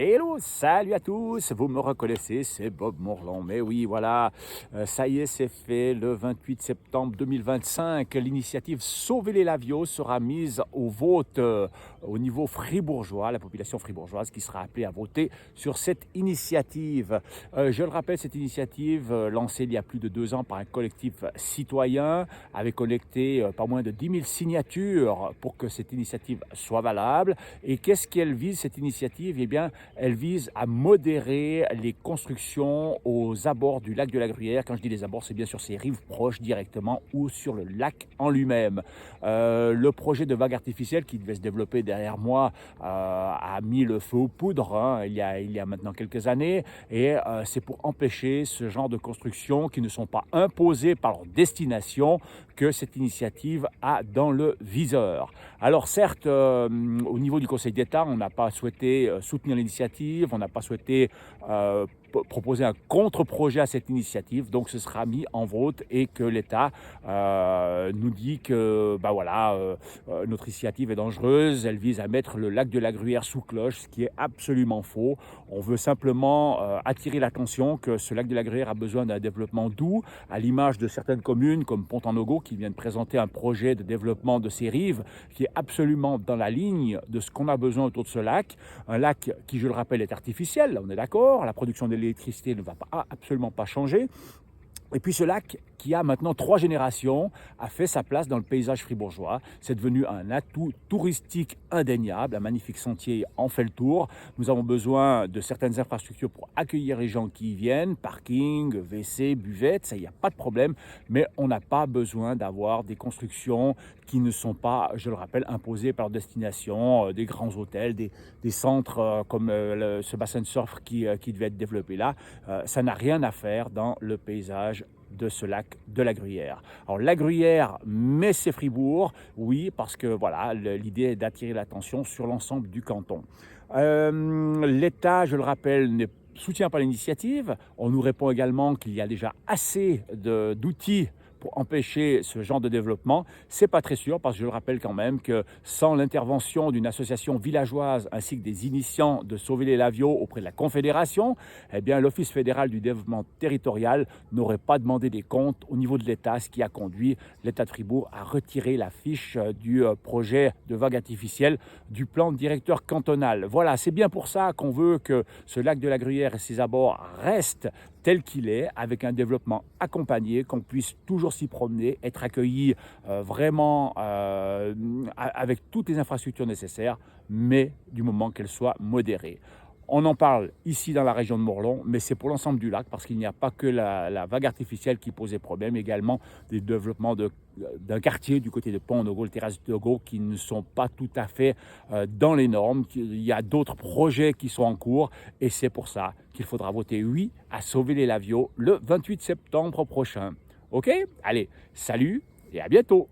Hello, salut à tous, vous me reconnaissez, c'est Bob Morland. Mais oui, voilà, ça y est, c'est fait. Le 28 septembre 2025, l'initiative Sauver les Laviaux sera mise au vote au niveau fribourgeois, la population fribourgeoise qui sera appelée à voter sur cette initiative. Je le rappelle, cette initiative lancée il y a plus de 2 ans par un collectif citoyen avait collecté pas moins de 10 000 signatures pour que cette initiative soit valable. Et qu'est-ce qu'elle vise, cette initiative? Eh bien, elle vise à modérer les constructions aux abords du lac de la Gruyère. Quand je dis les abords, c'est bien sur ses rives proches directement ou sur le lac en lui-même. Le projet de vague artificielle qui devait se développer derrière moi a mis le feu aux poudres il y a maintenant quelques années. Et c'est pour empêcher ce genre de constructions qui ne sont pas imposées par leur destination que cette initiative a dans le viseur. Alors certes, au niveau du Conseil d'État, on n'a pas souhaité soutenir l'initiative, on n'a pas souhaité proposer un contre-projet à cette initiative, donc ce sera mis en vote et que l'État nous dit que notre initiative est dangereuse, elle vise à mettre le lac de la Gruyère sous cloche, ce qui est absolument faux. On veut simplement attirer l'attention que ce lac de la Gruyère a besoin d'un développement doux, à l'image de certaines communes comme Pont-en-Nogo qui vient de présenter un projet de développement de ses rives qui est absolument dans la ligne de ce qu'on a besoin autour de ce lac. Un lac qui, je le rappelle, est artificiel, on est d'accord, la production d'électricité ne va absolument pas changer. Et puis ce lac, qui a maintenant 3 générations, a fait sa place dans le paysage fribourgeois. C'est devenu un atout touristique indéniable. Un magnifique sentier en fait le tour. Nous avons besoin de certaines infrastructures pour accueillir les gens qui y viennent. Parking, WC, buvette, ça, il n'y a pas de problème. Mais on n'a pas besoin d'avoir des constructions qui ne sont pas, je le rappelle, imposées par destination, des grands hôtels, des centres comme ce bassin de surf qui devait être développé là. Ça n'a rien à faire dans le paysage de ce lac de la Gruyère. Alors la Gruyère, mais c'est Fribourg, oui, parce que voilà, l'idée est d'attirer l'attention sur l'ensemble du canton. L'État, je le rappelle, ne soutient pas l'initiative. On nous répond également qu'il y a déjà assez d'outils pour empêcher ce genre de développement. C'est pas très sûr parce que je le rappelle quand même que sans l'intervention d'une association villageoise ainsi que des initiants de Sauver les Laviaux auprès de la Confédération, eh bien l'Office fédéral du développement territorial n'aurait pas demandé des comptes au niveau de l'État, ce qui a conduit l'État de Fribourg à retirer la fiche du projet de vague artificielle du plan directeur cantonal. Voilà, c'est bien pour ça qu'on veut que ce lac de la Gruyère et ses abords restent tel qu'il est, avec un développement accompagné, qu'on puisse toujours s'y promener, être accueilli vraiment avec toutes les infrastructures nécessaires, mais du moment qu'elles soient modérées. On en parle ici dans la région de Morlon, mais c'est pour l'ensemble du lac, parce qu'il n'y a pas que la vague artificielle qui posait problème, également des développements d'un quartier du côté de Pont-en-Nogo, le terrasse de Nogo, qui ne sont pas tout à fait dans les normes. Il y a d'autres projets qui sont en cours, et c'est pour ça qu'il faudra voter oui à Sauver les Laviaux le 28 septembre prochain. Ok? Allez, salut et à bientôt!